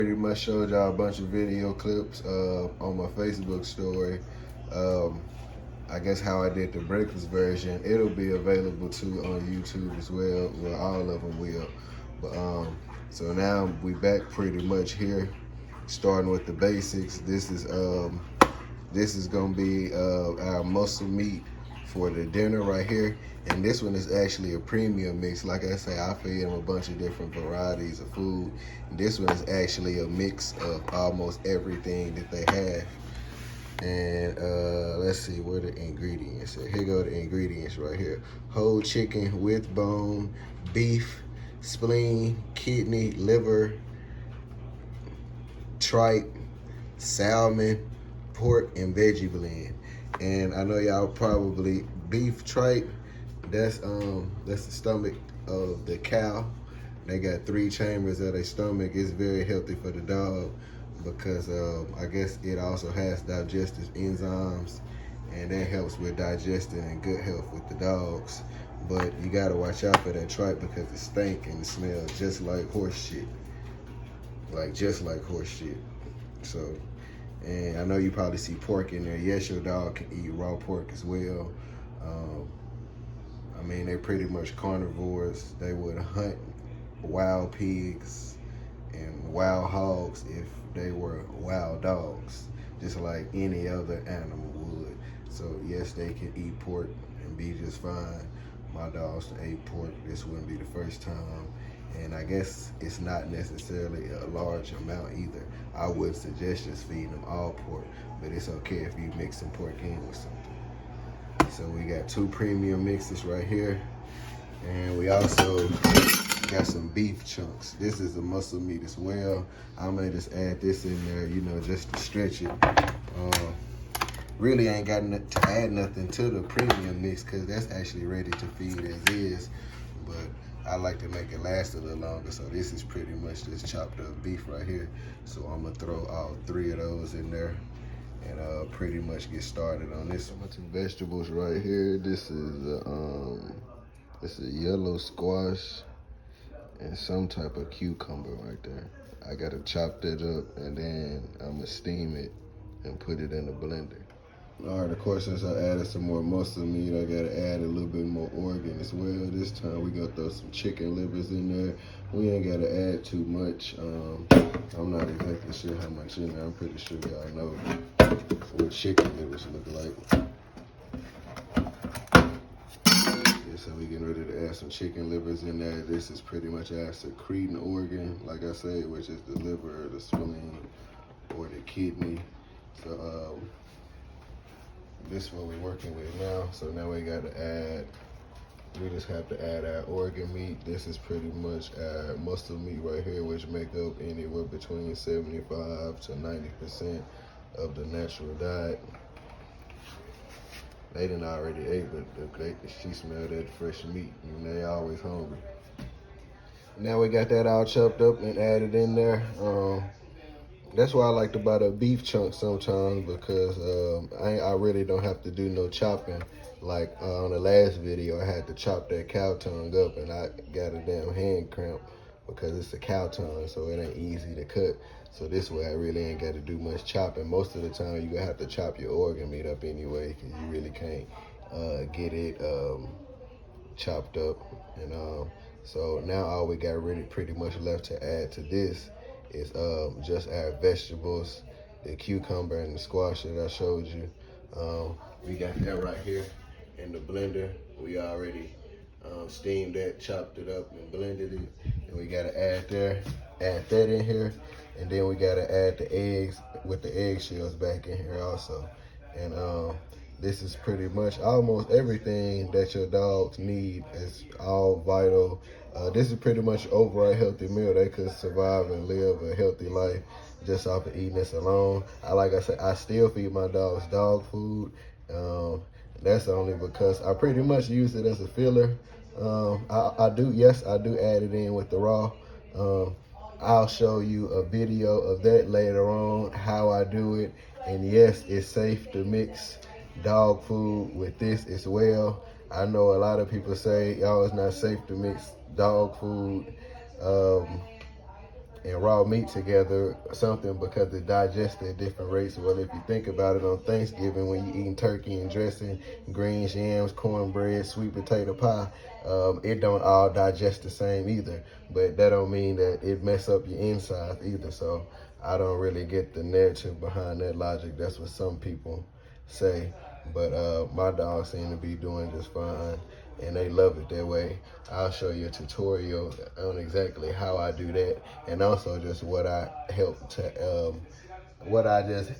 Pretty much showed y'all a bunch of video clips on my Facebook story. Um, I guess how I did the breakfast version. It'll be available too on YouTube as well. Well, all of them will. But so now we back pretty much here, starting with the basics. This is gonna be our muscle meat for the dinner right here. And this one is actually a premium mix. Like I say, I feed them a bunch of different varieties of food. And this one is actually a mix of almost everything that they have. And let's see where the ingredients are. Here go the ingredients right here. Whole chicken with bone, beef, spleen, kidney, liver, tripe, salmon, pork, and veggie blend. And I know y'all probably beef tripe. That's the stomach of the cow. They got 3 chambers of their stomach. It's very healthy for the dog because I guess it also has digestive enzymes, and that helps with digestion and good health with the dogs. But you gotta watch out for that tripe because it stink and it smells just like horse shit. Just like horse shit. So, and I know you probably see pork in there. Yes, your dog can eat raw pork as well. I mean, they're pretty much carnivores. They would hunt wild pigs and wild hogs if they were wild dogs, just like any other animal would. So yes, they can eat pork and be just fine. My dogs ate pork. This wouldn't be the first time. And I guess it's not necessarily a large amount either. I would suggest just feeding them all pork, but it's okay if you mix some pork in with something. So we got 2 premium mixes right here. And we also got some beef chunks. This is a muscle meat as well. I'm gonna just add this in there, just to stretch it. Really ain't got to add nothing to the premium mix because that's actually ready to feed as is. But I like to make it last a little longer. So this is pretty much just chopped up beef right here. So I'm gonna throw all 3 of those in there and pretty much get started on this. My 2 vegetables right here. This is a yellow squash and some type of cucumber right there. I gotta chop that up and then I'm gonna steam it and put it in the blender. All right, of course, since I added some more muscle meat, I gotta add a little bit more organ as well. This time we gonna throw some chicken livers in there. We ain't gotta add too much. I'm not exactly sure how much in there. I'm pretty sure y'all know what chicken livers look like. Yeah, so we getting ready to add some chicken livers in there. This is pretty much our secreting organ, like I said, which is the liver, the spleen, or the kidney. So this is what we're working with now. So now we just have to add our organ meat. This is pretty much our muscle meat right here, which make up anywhere between 75 to 90% of the natural diet. They done already ate, but she smelled that fresh meat, and they always hungry. Now we got that all chopped up and added in there. That's why I like to buy the beef chunks sometimes because I really don't have to do no chopping. Like on the last video, I had to chop that cow tongue up and I got a damn hand cramp because it's a cow tongue, so it ain't easy to cut. So this way I really ain't got to do much chopping. Most of the time you gonna have to chop your organ meat up anyway because you really can't get it chopped up. And so now all we got really pretty much left to add to this is just our vegetables, the cucumber and the squash that I showed you. We got that right here in the blender. We already steamed that, chopped it up and blended it. And we gotta add that in here. And then we gotta add the eggs with the eggshells back in here also. And this is pretty much almost everything that your dogs need. It's all vital. This is pretty much overall healthy meal. They could survive and live a healthy life just off of eating this alone. Like I said, I still feed my dogs dog food. That's only because I pretty much use it as a filler. I do add it in with the raw. I'll show you a video of that later on, how I do it. And yes, it's safe to mix dog food with this as well. I know a lot of people say, y'all, it's not safe to mix dog food and raw meat together, something, because it digests at different rates. Well, if you think about it, on Thanksgiving, when you're eating turkey and dressing, greens, yams, cornbread, sweet potato pie, it don't all digest the same either. But that don't mean that it mess up your insides either. So I don't really get the narrative behind that logic. That's what some people say. But my dogs seem to be doing just fine, and they love it that way. I'll show you a tutorial on exactly how I do that, and also just what I help to, what I just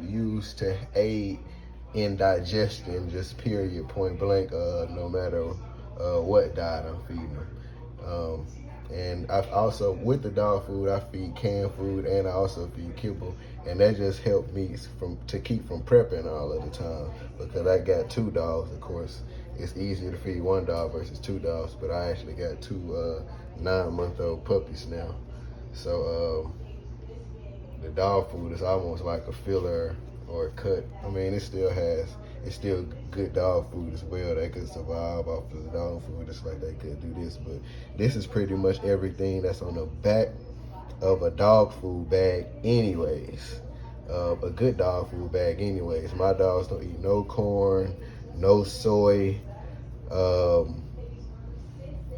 use to aid in digestion, just period, point blank, no matter what diet I'm feeding them. And I also, with the dog food, I feed canned food, and I also feed kibble, and that just helped me to keep from prepping all of the time, because I got 2 dogs. Of course, it's easier to feed 1 dog versus 2 dogs, but I actually got 2 9-month-old puppies now. So the dog food is almost like a filler or a cut. I mean, it's still good dog food as well. They could survive off of the dog food just like they could do this. But this is pretty much everything that's on the back of a dog food bag anyways. A good dog food bag anyways. My dogs don't eat no corn, no soy,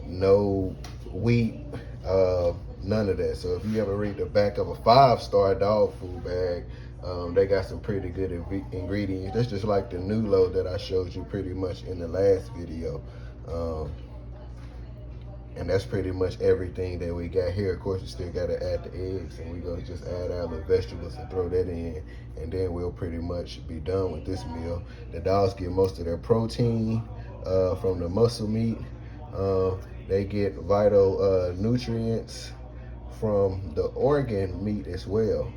no wheat, none of that. So if you ever read the back of a 5-star dog food bag, they got some pretty good ingredients. That's just like the Nulo that I showed you pretty much in the last video. And that's pretty much everything that we got here. Of course, we still got to add the eggs, and we're going to just add our little vegetables and throw that in, and then we'll pretty much be done with this meal. The dogs get most of their protein from the muscle meat. They get vital nutrients from the organ meat as well.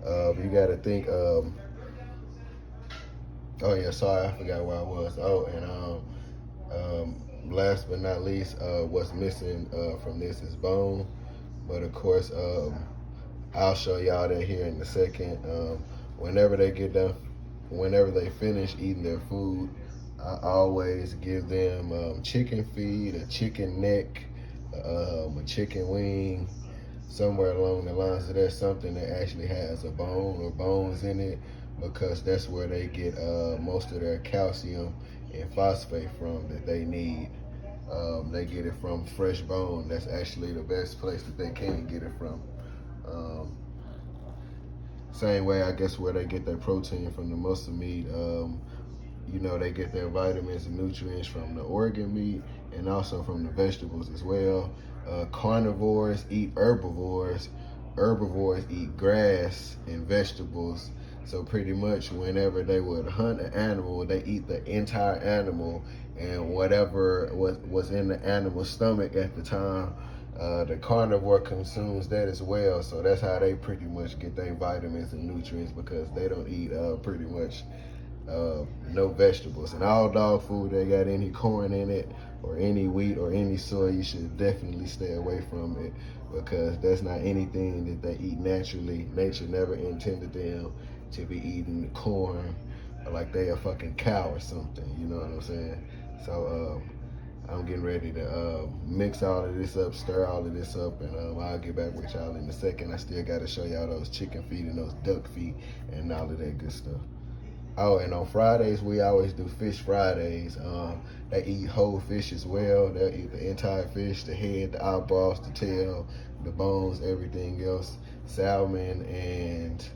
You got to think, oh yeah, sorry, I forgot where I was. Oh, and last but not least, what's missing from this is bone. But of course, I'll show y'all that here in a second. Whenever they get done, whenever they finish eating their food, I always give them chicken feed, a chicken neck, a chicken wing, somewhere along the lines of that, something that actually has a bone or bones in it, because that's where they get most of their calcium and phosphate from that they need. They get it from fresh bone. That's actually the best place that they can get it from. Same way, I guess, where they get their protein from the muscle meat. You know, they get their vitamins and nutrients from the organ meat and also from the vegetables as well. Carnivores eat herbivores. Herbivores eat grass and vegetables. So pretty much whenever they would hunt an animal, they eat the entire animal, and whatever was in the animal's stomach at the time, the carnivore consumes that as well. So that's how they pretty much get their vitamins and nutrients, because they don't eat pretty much no vegetables. And all dog food that got any corn in it or any wheat or any soy, you should definitely stay away from it, because that's not anything that they eat naturally. Nature never intended them to be eating corn like they a fucking cow or something, you know what I'm saying? So I'm getting ready to mix all of this up, stir all of this up, and I'll get back with y'all in a second. I still got to show y'all those chicken feet and those duck feet and all of that good stuff. Oh, and on Fridays, we always do Fish Fridays. They eat whole fish as well. They'll eat the entire fish, the head, the eyeballs, the tail, the bones, everything else. Salmon and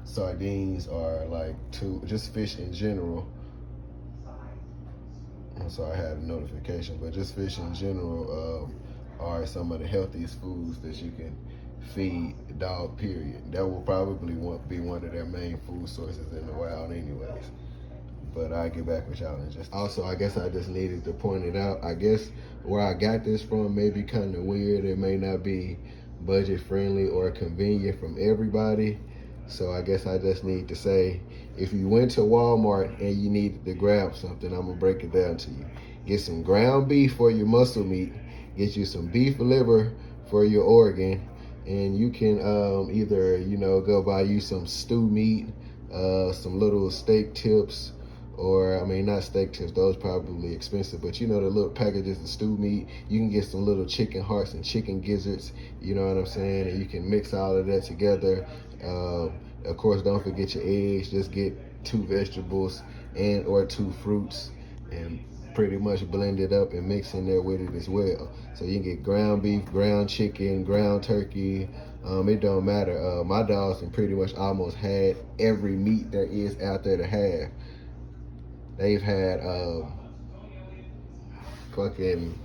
sardines are like just fish in general. I'm sorry, I had a notification, but just fish in general are some of the healthiest foods that you can feed a dog, period. That will probably be one of their main food sources in the wild anyways. But I'll get back with y'all in just. Also, I guess I just needed to point it out. I guess where I got this from may be kind of weird. It may not be budget friendly or convenient from everybody. So I guess I just need to say, if you went to Walmart and you needed to grab something, I'm gonna break it down to you. Get some ground beef for your muscle meat, get you some beef liver for your organ, and you can either, go buy you some stew meat, some little steak tips, or I mean, not steak tips, those probably expensive, but you know the little packages of stew meat. You can get some little chicken hearts and chicken gizzards, you know what I'm saying? And you can mix all of that together. Of course, don't forget your eggs. Just get 2 vegetables and or 2 fruits and pretty much blend it up and mix in there with it as well. So you can get ground beef, ground chicken, ground turkey. It don't matter. My dogs have pretty much almost had every meat there is out there to have. They've had fucking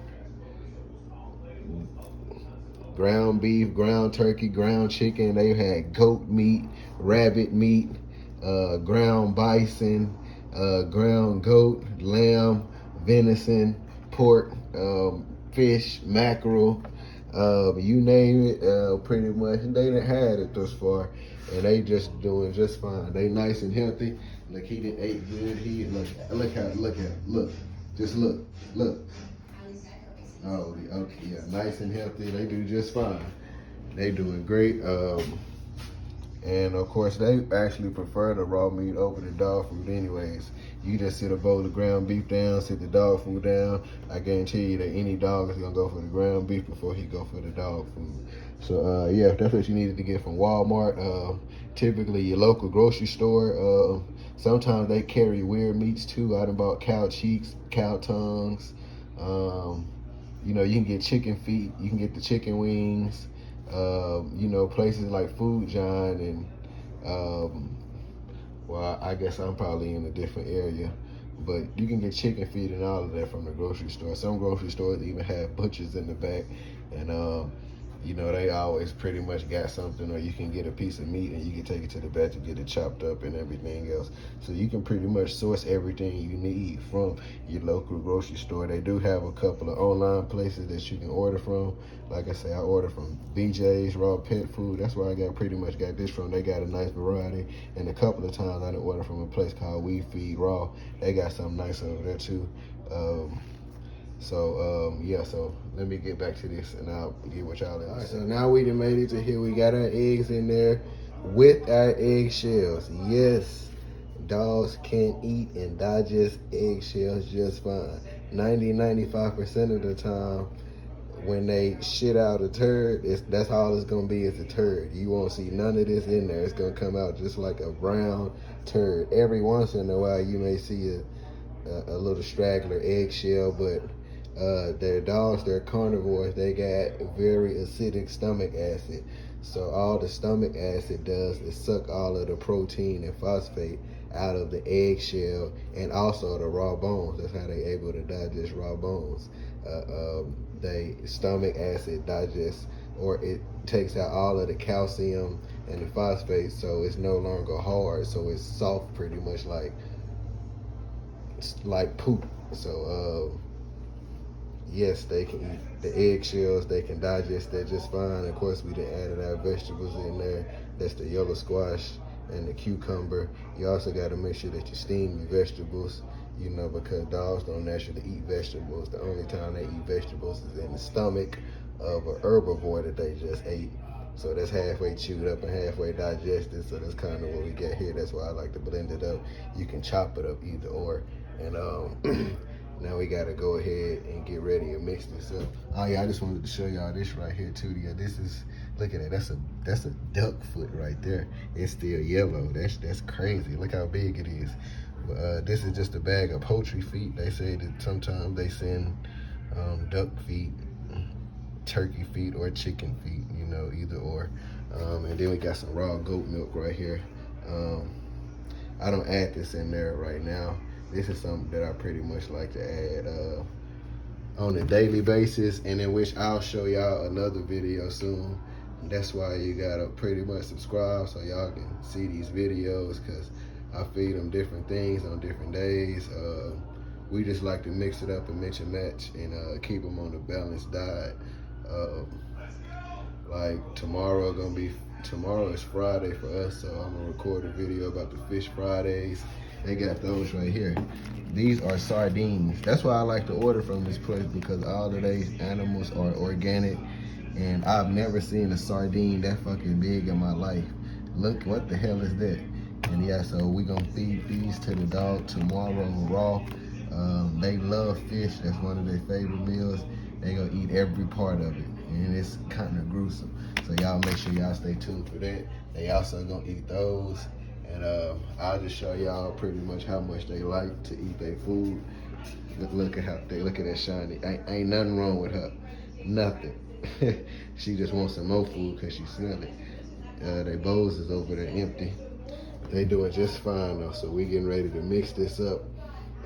ground beef, ground turkey, ground chicken. They've had goat meat, rabbit meat, ground bison, ground goat, lamb, venison, pork, fish, mackerel, you name it, pretty much. They done had it thus far, and they just doing just fine. They nice and healthy. Look, he done ate good. He look, just look. Oh, okay, yeah, nice and healthy. They do just fine. They doing great. And of course, they actually prefer the raw meat over the dog food anyways. You just sit a bowl of ground beef down, sit the dog food down. I guarantee you that any dog is gonna go for the ground beef before he go for the dog food. So yeah, that's what you needed to get from Walmart. Typically your local grocery store. Sometimes they carry weird meats too. I done bought cow cheeks, cow tongues. You know, you can get chicken feet, you can get the chicken wings. You know, places like Food John and well, I guess I'm probably in a different area, but you can get chicken feet and all of that from the grocery store. Some grocery stores even have butchers in the back, and you know, they always pretty much got something, or you can get a piece of meat and you can take it to the back to get it chopped up and everything else. So you can pretty much source everything you need from your local grocery store. They do have a couple of online places that you can order from. Like I say, I order from BJ's Raw Pet Food. That's where I pretty much got this from. They got a nice variety. And a couple of times I done order from a place called We Feed Raw. They got something nice over there too. Yeah, so let me get back to this and I'll get what y'all in. All right, so now we done made it to here. We got our eggs in there with our eggshells. Yes, dogs can eat and digest eggshells just fine. 95% of the time when they shit out a turd, that's all it's gonna be is a turd. You won't see none of this in there. It's gonna come out just like a brown turd. Every once in a while you may see a little straggler eggshell, but they're dogs, they're carnivores, they got very acidic stomach acid. So all the stomach acid does is suck all of the protein and phosphate out of the eggshell and also the raw bones. That's how they're able to digest raw bones. They stomach acid digests, or it takes out all of the calcium and the phosphate, so it's no longer hard, so it's soft, pretty much like poop. So yes, they can eat the eggshells, they can digest that just fine. Of course, we done added our vegetables in there. That's the yellow squash and the cucumber. You also got to make sure that you steam your vegetables, you know, because dogs don't naturally eat vegetables. The only time they eat vegetables is in the stomach of an herbivore that they just ate. So that's halfway chewed up and halfway digested. So that's kind of what we get here. That's why I like to blend it up. You can chop it up either or. And now we gotta go ahead and get ready and mix this up. Oh yeah, I just wanted to show y'all this right here too. Yeah, this is, look at that. That's a duck foot right there. It's still yellow. That's crazy. Look how big it is. But this is just a bag of poultry feet. They say that sometimes they send duck feet, turkey feet, or chicken feet. You know, either or. And then we got some raw goat milk right here. I don't add this in there right now. This is something that I pretty much like to add on a daily basis, and in which I'll show y'all another video soon. That's why you gotta pretty much subscribe so y'all can see these videos, because I feed them different things on different days. We just like to mix it up and mix and match and keep them on a balanced diet. Like tomorrow is Friday for us, so I'm gonna record a video about the fish Fridays. They got those right here. These are sardines. That's why I like to order from this place, because all of these animals are organic, and I've never seen a sardine that fucking big in my life. Look, what the hell is that? And yeah, so we gonna feed these to the dog tomorrow raw. They love fish. That's one of their favorite meals. They gonna eat every part of it, and it's kind of gruesome. So y'all make sure y'all stay tuned for that. They also gonna eat those, and I'll just show y'all pretty much how much they like to eat their food. Look at how they look at that shiny. Ain't nothing wrong with her, nothing. She just wants some more food because she smell it. Their bowls is over there empty. They doing just fine though, so we getting ready to mix this up.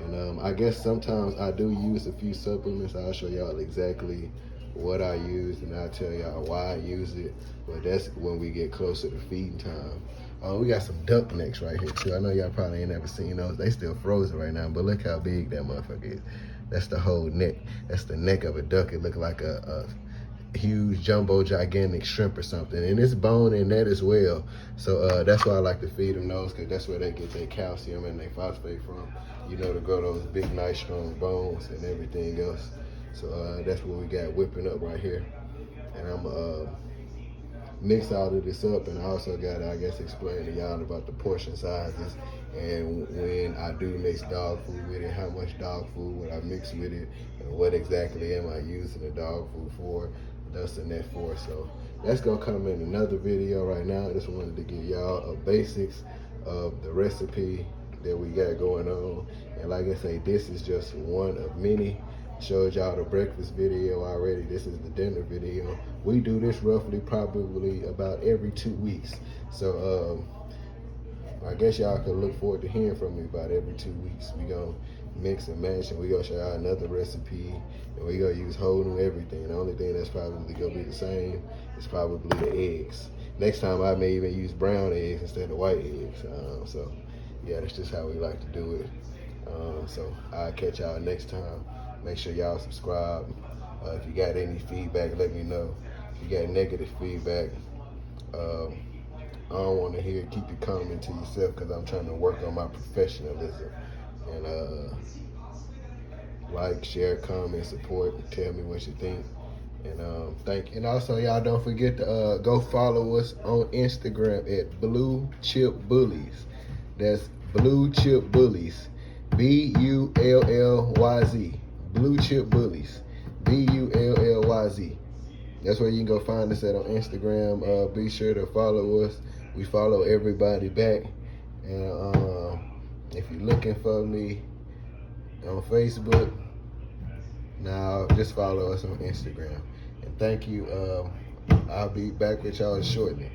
And I guess sometimes I do use a few supplements. I'll show y'all exactly what I use, and I'll tell y'all why I use it. But that's when we get closer to feeding time. We got some duck necks right here too. I know y'all probably ain't never seen those. They still frozen right now, but look how big that motherfucker is. That's the whole neck. That's the neck of a duck. It look like a huge jumbo gigantic shrimp or something, and it's bone in that as well. So that's why I like to feed them those, because that's where they get their calcium and their phosphate from, you know, to grow those big nice strong bones and everything else. So that's what we got whipping up right here, and I'm mix all of this up. And I also got to, I guess, explain to y'all about the portion sizes, and when I do mix dog food with it, how much dog food would I mix with it, and what exactly am I using the dog food for, thus and that for. So that's gonna come in another video. Right now I just wanted to give y'all a basics of the recipe that we got going on, and like I say, this is just one of many. Showed y'all the breakfast video already. This is the dinner video. We do this roughly probably about every 2 weeks. So I guess y'all can look forward to hearing from me about every 2 weeks. We gonna mix and match, and we gonna show y'all another recipe, and we gonna use whole new everything. The only thing that's probably gonna be the same is probably the eggs. Next time I may even use brown eggs instead of white eggs. So yeah, that's just how we like to do it. So I'll catch y'all next time. Make sure y'all subscribe. If you got any feedback, let me know. If you got negative feedback, I don't want to hear it. Keep your comment to yourself, because I'm trying to work on my professionalism. And like, share, comment, support, and tell me what you think. And thank you. And also, y'all don't forget to go follow us on Instagram at Blue Chip Bullies. That's Blue Chip Bullies. BULLYZ. Blue Chip Bullies. BULLYZ. That's where you can go find us at on Instagram. Be sure to follow us. We follow everybody back. And if you're looking for me on Facebook, now just follow us on Instagram. And thank you. I'll be back with y'all shortly.